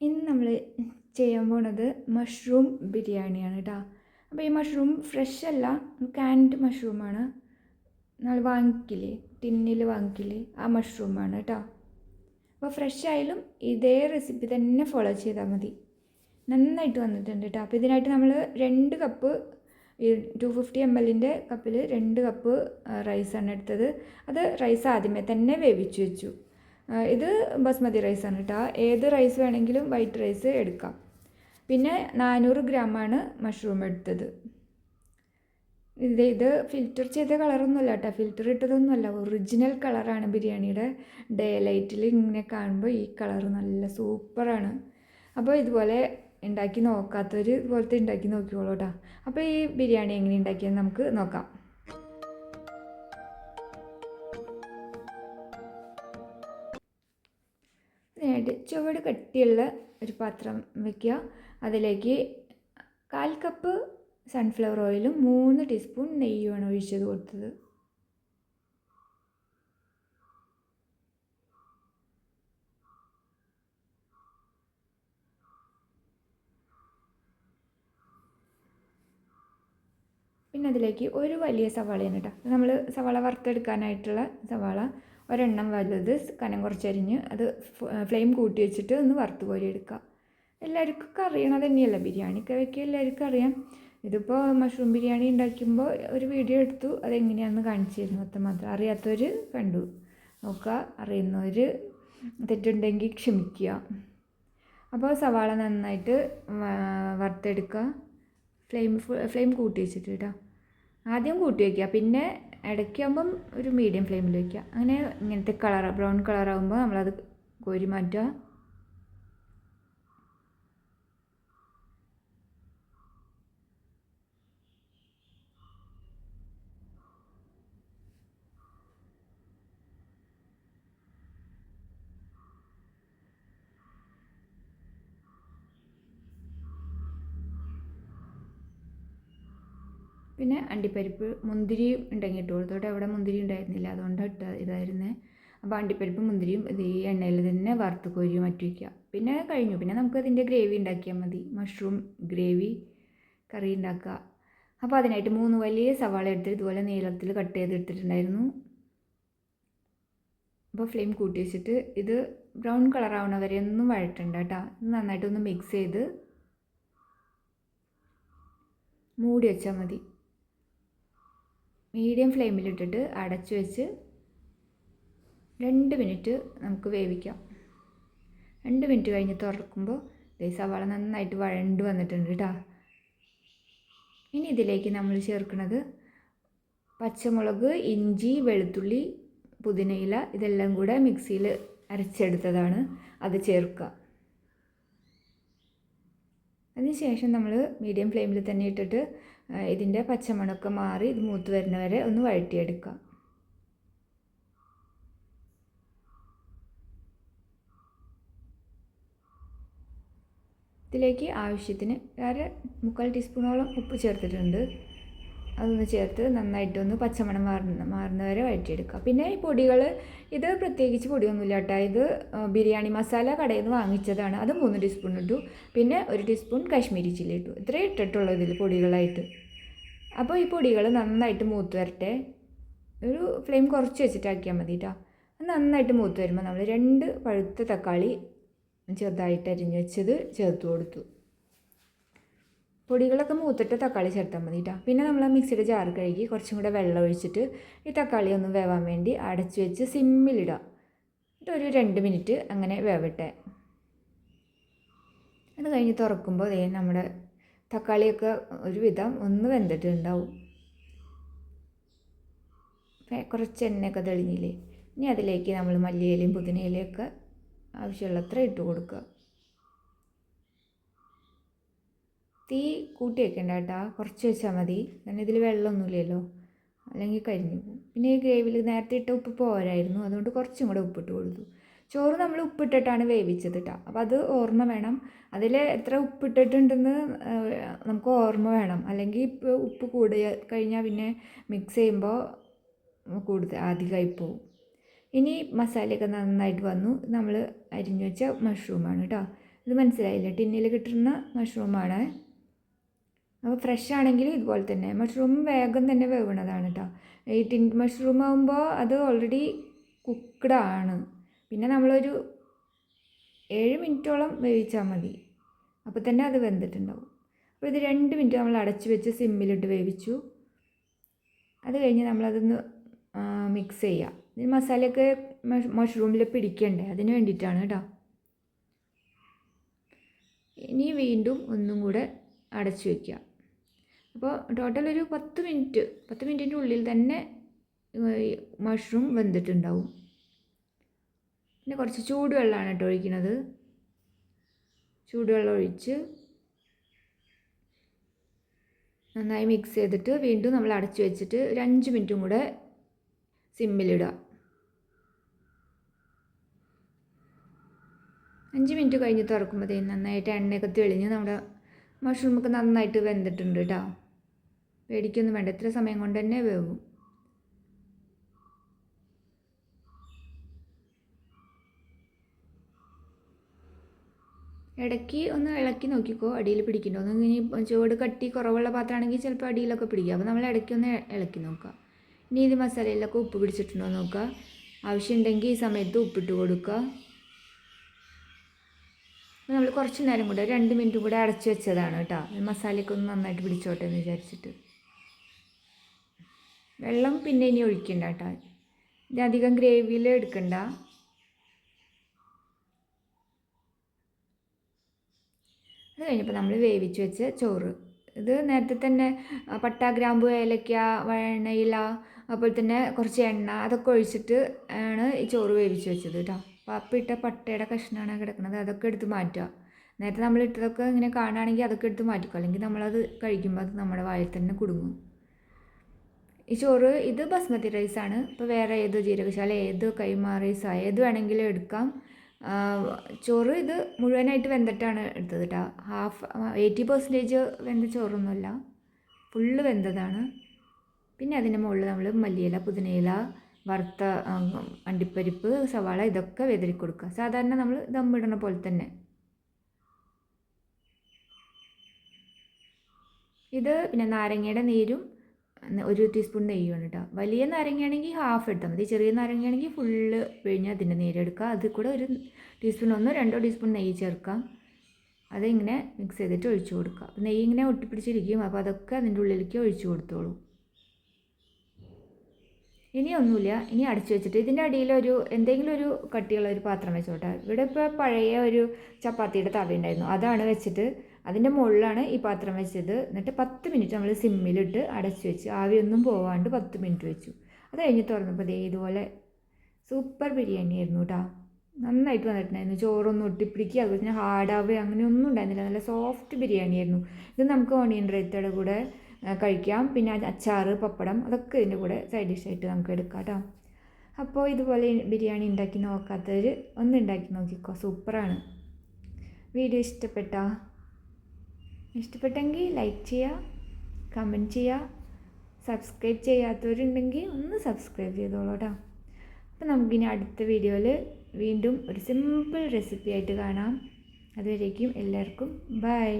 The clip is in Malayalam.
ഇന്ന് നമ്മൾ ചെയ്യാൻ പോണത് മഷ്റൂം ബിരിയാണിയാണ് കേട്ടോ. അപ്പോൾ ഈ മഷ്റൂം ഫ്രഷ് അല്ല, കാൻഡ് മഷ്റൂമാണ്. നമ്മൾ വാങ്ങിക്കില്ലേ, ടിന്നിൽ വാങ്ങിക്കില്ലേ, ആ മഷ്റൂമാണ് കേട്ടോ. അപ്പോൾ ഫ്രഷ് ആയാലും ഇതേ റെസിപ്പി തന്നെ ഫോളോ ചെയ്താൽ മതി. നന്നായിട്ട് വന്നിട്ടുണ്ട് കേട്ടോ. അപ്പോൾ ഇതിനായിട്ട് നമ്മൾ 2 കപ്പ് 250 ml കപ്പിൽ 2 കപ്പ് റൈസാണ് എടുത്തത്. അത് റൈസ് ആദ്യമേ തന്നെ വേവിച്ച് വെച്ചു. ഇത് ബസ്മതി റൈസാണ് കേട്ടോ. ഏത് റൈസ് വേണമെങ്കിലും വൈറ്റ് റൈസ് എടുക്കാം. പിന്നെ 400 ഗ്രാമാണ് മഷ്റൂം എടുത്തത്. ഇത് ഫിൽറ്റർ ചെയ്ത കളറൊന്നുമല്ല കേട്ടോ, ഫിൽറ്റർ ഇട്ടതൊന്നുമല്ല, ഒറിജിനൽ കളറാണ്. ബിരിയാണിയുടെ ഡേ ലൈറ്റിൽ ഇങ്ങനെ കാണുമ്പോൾ ഈ കളർ നല്ല സൂപ്പറാണ്. അപ്പോൾ ഇതുപോലെ ഉണ്ടാക്കി നോക്കാത്തവർ ഇതുപോലത്തെ ഉണ്ടാക്കി നോക്കിക്കോളൂ കേട്ടോ. അപ്പോൾ ഈ ബിരിയാണി എങ്ങനെ ഉണ്ടാക്കിയെന്ന് നമുക്ക് നോക്കാം. ചുവട് കട്ടിയുള്ള ഒരു പാത്രം വയ്ക്കുക. അതിലേക്ക് 1/4 കപ്പ് സൺഫ്ലവർ ഓയിലും 3 ടീസ്പൂൺ നെയ്യുമാണ് ഒഴിച്ചത് കൊടുത്തത്. പിന്നെ അതിലേക്ക് ഒരു വലിയ സവാളയാണ് കേട്ടോ. നമ്മൾ സവാള വറുത്തെടുക്കാനായിട്ടുള്ള സവാള ഒരെണ്ണം വലുത് കനം കുറച്ചരിഞ്ഞ് അത് ഫ്ലെയിം കൂട്ടി വെച്ചിട്ട് ഒന്ന് വറുത്ത് കോരി എടുക്കുക. എല്ലാവർക്കും അറിയണത് തന്നെയല്ല, ബിരിയാണിയൊക്കെ വയ്ക്കുക എല്ലാവർക്കും അറിയാം. ഇതിപ്പോൾ മഷ്റൂം ബിരിയാണി ഉണ്ടാക്കുമ്പോൾ ഒരു വീഡിയോ എടുത്തു, അതെങ്ങനെയാണെന്ന് കാണിച്ചു തരുന്നു. അത്രമാത്രം അറിയാത്തവർ കണ്ടു നോക്കുക, അറിയുന്നവർ തെറ്റുണ്ടെങ്കിൽ ക്ഷമിക്കുക. അപ്പോൾ സവാള നന്നായിട്ട് വറുത്തെടുക്കുക. ഫ്ലെയിം കൂട്ടി വെച്ചിട്ട് കേട്ടോ. ആദ്യം കൂട്ടി വയ്ക്കുക, പിന്നെ ഇടയ്ക്കാകുമ്പം ഒരു മീഡിയം ഫ്ലെയിമിൽ വയ്ക്കുക. അങ്ങനെ ഇങ്ങനത്തെ ബ്രൗൺ കളറാകുമ്പോൾ നമ്മളത് കോരി മാറ്റുക. പിന്നെ അണ്ടിപ്പരിപ്പ് മുന്തിരി ഉണ്ടെങ്കിൽ ഇട്ട് കൊടുത്തോട്ടെ. അവിടെ മുന്തിരി ഉണ്ടായിരുന്നില്ല, അതുകൊണ്ട് ഇതായിരുന്നേ. അപ്പോൾ അണ്ടിപ്പരിപ്പ് മുന്തിരിയും ഇത് ഈ എണ്ണയിൽ തന്നെ വറുത്ത് കോരി മാറ്റി വയ്ക്കുക. പിന്നെ കഴിഞ്ഞു. പിന്നെ നമുക്ക് അതിൻ്റെ ഗ്രേവി ഉണ്ടാക്കിയാൽ മതി, മഷ്റൂം ഗ്രേവി കറി ഉണ്ടാക്കുക. അപ്പോൾ അതിനായിട്ട് 3 വലിയ സവാള എടുത്തിട്ട് ഇതുപോലെ നീളത്തിൽ കട്ട് ചെയ്തെടുത്തിട്ടുണ്ടായിരുന്നു. അപ്പോൾ ഫ്ലെയിം കൂട്ടി വെച്ചിട്ട് ഇത് ബ്രൗൺ കളറാവണ വരെ ഒന്നും വഴറ്റണ്ട കേട്ടോ. ഇത് നന്നായിട്ടൊന്ന് മിക്സ് ചെയ്ത് മൂടി വെച്ചാൽ മതി. മീഡിയം ഫ്ലെയിമിലിട്ടിട്ട് അടച്ചു വെച്ച് 2 മിനിറ്റ് നമുക്ക് വേവിക്കാം. 2 മിനിറ്റ് കഴിഞ്ഞ് തുറക്കുമ്പോൾ സവാള നന്നായിട്ട് വഴണ്ട് വന്നിട്ടുണ്ട് കേട്ടോ. ഇനി ഇതിലേക്ക് നമ്മൾ ചേർക്കുന്നത് പച്ചമുളക്, ഇഞ്ചി, വെളുത്തുള്ളി, പുതിനയില ഇതെല്ലാം കൂടെ മിക്സിയിൽ അരച്ചെടുത്തതാണ്, അത് ചേർക്കുക. അതിനുശേഷം നമ്മൾ മീഡിയം ഫ്ലെയിമിൽ തന്നെ ഇട്ടിട്ട് ഇതിൻ്റെ പച്ചമണമൊക്കെ മാറി ഇത് മൂത്ത് വരുന്ന വരെ ഒന്ന് വഴറ്റിയെടുക്കുക. ഇതിലേക്ക് ആവശ്യത്തിന് 1/4 ടീസ്പൂണോളം ഉപ്പ് ചേർത്തിട്ടുണ്ട്. അതൊന്ന് ചേർത്ത് നന്നായിട്ടൊന്ന് പച്ചമണം മാറുന്ന വരെ വഴറ്റിയെടുക്കുക. പിന്നെ ഈ പൊടികൾ, ഇത് പ്രത്യേകിച്ച് പൊടിയൊന്നുമില്ല കേട്ടോ. ഇത് ബിരിയാണി മസാല കടയിൽ നിന്ന് വാങ്ങിച്ചതാണ്. അത് 3 ടീസ്പൂൺ ഇട്ടു. പിന്നെ 1 ടീസ്പൂൺ കാശ്മീരി ചില്ലി ഇട്ടു. ഇത്രയും ഇട്ടിട്ടുള്ളൂ ഇതിൽ പൊടികളായിട്ട്. അപ്പോൾ ഈ പൊടികൾ നന്നായിട്ട് മൂത്ത് വരട്ടെ. ഒരു ഫ്ലെയിം കുറച്ച് വെച്ചിട്ടാക്കിയാൽ മതി കേട്ടോ. നന്നായിട്ട് മൂത്ത് വരുമ്പോൾ നമ്മൾ 2 പഴുത്ത തക്കാളി ചെറുതായിട്ട് അരിഞ്ഞ് വെച്ചത് ചേർത്ത് കൊടുത്തു. പൊടികളൊക്കെ മൂത്തിട്ട് തക്കാളി ചേർത്താൽ മതി കേട്ടോ. പിന്നെ നമ്മൾ മിക്സിയുടെ ജാർ കഴുകി കുറച്ചും കൂടെ വെള്ളം ഒഴിച്ചിട്ട് ഈ തക്കാളി ഒന്ന് വേവാൻ വേണ്ടി അടച്ചു വെച്ച് സിമ്മിലിടുക. എന്നിട്ട് ഒരു 2 മിനിറ്റ് അങ്ങനെ വേവട്ടെ. അത് കഴിഞ്ഞ് തുറക്കുമ്പോൾ നമ്മുടെ തക്കാളിയൊക്കെ ഒരുവിധം ഒന്ന് വെന്തിട്ടുണ്ടാവും. കുറച്ച് എണ്ണയൊക്കെ തെളിഞ്ഞില്ലേ. ഇനി അതിലേക്ക് നമ്മൾ മല്ലിയിലയും പുതിനയിലയൊക്കെ ആവശ്യമുള്ളത്ര ഇട്ട് കൊടുക്കുക. തീ കൂട്ടി വെക്കേണ്ട കേട്ടോ, കുറച്ച് വെച്ചാൽ മതി. കാരണം ഇതിൽ വെള്ളമൊന്നുമില്ലല്ലോ, അല്ലെങ്കിൽ കരിഞ്ഞു പോകും. പിന്നെ ഈ ഗ്രേവിയിൽ നേരത്തെ ഇട്ട ഉപ്പ് പോരായിരുന്നു, അതുകൊണ്ട് കുറച്ചും കൂടെ ഉപ്പിട്ട് കൊടുത്തു. ചോറ് നമ്മൾ ഉപ്പിട്ടിട്ടാണ് വേവിച്ചത് കേട്ടോ. അപ്പോൾ അത് ഓർമ്മ വേണം. അതിൽ എത്ര ഉപ്പിട്ടിട്ടുണ്ടെന്ന് നമുക്ക് ഓർമ്മ വേണം. അല്ലെങ്കിൽ ഇപ്പോൾ ഉപ്പ് കൂടി കഴിഞ്ഞാൽ പിന്നെ മിക്സ് ചെയ്യുമ്പോൾ കൂടുതൽ അധികമായി പോവും. ഇനി മസാലയൊക്കെ നന്നായിട്ട് വന്നു. നമ്മൾ അരിഞ്ഞു വെച്ച മഷ്റൂമാണ് കേട്ടോ. ഇത് മനസ്സിലായില്ലേ, ടിന്നിൽ കിട്ടുന്ന മഷ്റൂമാണ്. അപ്പോൾ ഫ്രഷ് ആണെങ്കിൽ ഇതുപോലെ തന്നെ മഷ്റൂം വേഗം തന്നെ വേവണതാണ് കേട്ടോ. ഈ ടിൻ മഷ്റൂം ആകുമ്പോൾ അത് ഓൾറെഡി കുക്ക്ഡാണ്. പിന്നെ നമ്മളൊരു 7 മിനിറ്റോളം വേവിച്ചാൽ മതി, അപ്പോൾ തന്നെ അത് വെന്തിട്ടുണ്ടാവും. അപ്പോൾ ഇത് 2 മിനിറ്റ് നമ്മൾ അടച്ച് വെച്ച് സിമ്മിലിട്ട് വേവിച്ചു. അത് കഴിഞ്ഞ് നമ്മളതൊന്ന് മിക്സ് ചെയ്യുക. ഈ മസാലയൊക്കെ മഷ്റൂമിൽ പിടിക്കണ്ടേ, അതിന് വേണ്ടിയിട്ടാണ് കേട്ടോ. ഇനി വീണ്ടും ഒന്നും കൂടെ അടച്ച് വയ്ക്കുക. അപ്പോൾ ടോട്ടൽ ഒരു 10 മിനിറ്റിൻ്റെ ഉള്ളിൽ തന്നെ മഷ്റൂം വെന്തിട്ടുണ്ടാവും. പിന്നെ കുറച്ച് ചൂടുവെള്ളമാണ് കേട്ടോ ഒഴിക്കുന്നത്. ചൂടുവെള്ളം ഒഴിച്ച് നന്നായി മിക്സ് ചെയ്തിട്ട് വീണ്ടും നമ്മൾ അടച്ചു വെച്ചിട്ട് ഒരു 5 മിനിറ്റും കൂടെ സിമ്മിലിടുക. 5 മിനിറ്റ് കഴിഞ്ഞ് തുറക്കുമ്പോഴത്തേക്കും നന്നായിട്ട് എണ്ണയൊക്കെ തെളിഞ്ഞ് നമ്മുടെ മഷ്റൂമൊക്കെ നന്നായിട്ട് വെന്തിട്ടുണ്ട് കേട്ടോ. പേടിക്കൊന്നും വേണ്ട, ഇത്ര സമയം കൊണ്ട് തന്നെ വേവും. ഇടയ്ക്ക് ഒന്ന് ഇളക്കി നോക്കിക്കോ, അടിയിൽ പിടിക്കണ്ടോ ഒന്ന്. ഇനി ചുവട് കട്ടി കുറവുള്ള പാത്രമാണെങ്കിൽ ചിലപ്പോൾ അടിയിലൊക്കെ പിടിക്കുക. അപ്പോൾ നമ്മൾ ഇടയ്ക്ക് ഒന്ന് ഇളക്കി നോക്കുക. ഇനി ഇത് മസാലയിലൊക്കെ ഉപ്പ് പിടിച്ചിട്ടുണ്ടോ നോക്കുക. ആവശ്യമുണ്ടെങ്കിൽ ഈ സമയത്ത് ഉപ്പിട്ട് കൊടുക്കുക. നമ്മൾ കുറച്ച് നേരം കൂടെ 2 മിനിറ്റ് കൂടെ അടച്ച് വെച്ചതാണ് കേട്ടോ, മസാലയൊക്കെ ഒന്ന് നന്നായിട്ട് പിടിച്ചോട്ടെ എന്ന് വിചാരിച്ചിട്ട്. വെള്ളം പിന്നെ ഇനി ഒഴിക്കണ്ട കേട്ടോ, ഇത് അധികം ഗ്രേവിയിൽ എടുക്കണ്ട. അത് കഴിഞ്ഞപ്പോൾ നമ്മൾ വേവിച്ച് വെച്ച ചോറ്, ഇത് നേരത്തെ തന്നെ പട്ട, ഗ്രാമ്പു, ഏലക്ക, വഴണയില, അപ്പോൾ തന്നെ കുറച്ച് എണ്ണ അതൊക്കെ ഒഴിച്ചിട്ട് ആണ് ഈ ചോറ് വേവിച്ച് വെച്ചത് കേട്ടോ. അപ്പോൾ ഇട്ട പട്ടയുടെ കഷ്ണമാണ് കിടക്കുന്നത്, അതൊക്കെ എടുത്ത് മാറ്റുക. നേരത്തെ നമ്മൾ ഇട്ടതൊക്കെ ഇങ്ങനെ കാണുകയാണെങ്കിൽ അതൊക്കെ എടുത്ത് മാറ്റിക്കോ, അല്ലെങ്കിൽ നമ്മളത് കഴിക്കുമ്പോൾ അത് നമ്മുടെ വായിൽ തന്നെ കുടുങ്ങും. ഈ ചോറ് ഇത് ബസ്മതി റൈസാണ്. ഇപ്പോൾ വേറെ ഏത് ജീരകശാല, ഏത് കൈമാ റൈസ്, ഏത് വേണമെങ്കിലും എടുക്കാം. ചോറ് ഇത് മുഴുവനായിട്ട് വെന്തിട്ടാണ് എടുത്തത് കേട്ടോ. 80% വെന്ത ചോറൊന്നുമല്ല, ഫുള്ള് വെന്തതാണ്. പിന്നെ അതിൻ്റെ മുകളിൽ നമ്മൾ മല്ലിയില, പുതിനയില, വറുത്ത അണ്ടിപ്പരിപ്പ്, സവാള ഇതൊക്കെ വിതറി കൊടുക്കുക. സാധാരണ നമ്മൾ ദമ്മിടണ പോലെ തന്നെ. ഇത് പിന്നെ നാരങ്ങയുടെ നീരും 1 ടീസ്പൂൺ നെയ്യുമാണ് കേട്ടോ. വലിയ നാരങ്ങയാണെങ്കിൽ ഹാഫ് എടുത്താൽ മതി, ചെറിയ നാരങ്ങയാണെങ്കിൽ ഫുള്ള് പിഴിഞ്ഞ് അതിൻ്റെ നീരെടുക്കുക. അതിൽ കൂടെ 1 ടീസ്പൂൺ 1-2 ടീസ്പൂൺ നെയ്യ് ചേർക്കാം. അതിങ്ങനെ മിക്സ് ചെയ്തിട്ട് ഒഴിച്ചു കൊടുക്കുക. അപ്പോൾ നെയ്യ് ഇങ്ങനെ ഒട്ടിപ്പിടിച്ചിരിക്കും, അപ്പോൾ അതൊക്കെ അതിൻ്റെ ഉള്ളിലേക്ക് ഒഴിച്ചു കൊടുത്തോളൂ. ഇനി ഒന്നുമില്ല, ഇനി അടച്ചു വെച്ചിട്ട് ഇതിൻ്റെ അടിയിൽ എന്തെങ്കിലും ഒരു കട്ടിയുള്ള ഒരു പാത്രം വെച്ചോട്ടെ. ഇവിടെ ഇപ്പോൾ പഴയ ഒരു ചപ്പാത്തിയുടെ തവ ഉണ്ടായിരുന്നു, അതാണ് വെച്ചിട്ട് അതിൻ്റെ മുകളിലാണ് ഈ പാത്രം വെച്ചത്. എന്നിട്ട് 10 മിനിറ്റ് നമ്മൾ സിമ്മിലിട്ട് അടച്ചു വെച്ച് ആവിയൊന്നും പോവാണ്ട് 10 മിനിറ്റ് വെച്ചു. അത് കഴിഞ്ഞ് തുറന്നപ്പോൾ ഇതുപോലെ സൂപ്പർ ബിരിയാണി ആയിരുന്നു കേട്ടോ. നന്നായിട്ട് വന്നിട്ടുണ്ടായിരുന്നു. ചോറൊന്നും ഒട്ടിപ്പിടിക്കുക, അതുപോലെ തന്നെ ഹാർഡാവുക അങ്ങനെയൊന്നും ഉണ്ടായിരുന്നില്ല. നല്ല സോഫ്റ്റ് ബിരിയാണി ആയിരുന്നു. ഇത് നമുക്ക് ഓണിയൻ റൈത്തയുടെ കൂടെ കഴിക്കാം. പിന്നെ അച്ചാറ്, പപ്പടം അതൊക്കെ ഇതിൻ്റെ കൂടെ സൈഡ് ഡിഷായിട്ട് നമുക്ക് എടുക്കാം കേട്ടോ. അപ്പോൾ ഇതുപോലെ ബിരിയാണി ഉണ്ടാക്കി നോക്കാത്തവർ ഒന്ന് ഉണ്ടാക്കി നോക്കിക്കോ, സൂപ്പറാണ്. വീഡിയോ ഇഷ്ടപ്പെട്ടെങ്കിൽ ലൈക്ക് ചെയ്യുക, കമൻറ്റ് ചെയ്യുക. സബ്സ്ക്രൈബ് ചെയ്യാത്തവരുണ്ടെങ്കിൽ ഒന്ന് സബ്സ്ക്രൈബ് ചെയ്തോളൂ കേട്ടോ. അപ്പോൾ നമുക്കിനി അടുത്ത വീഡിയോയിൽ വീണ്ടും ഒരു സിമ്പിൾ റെസിപ്പി ആയിട്ട് കാണാം. അതുവരേക്കും എല്ലാവർക്കും ബൈ.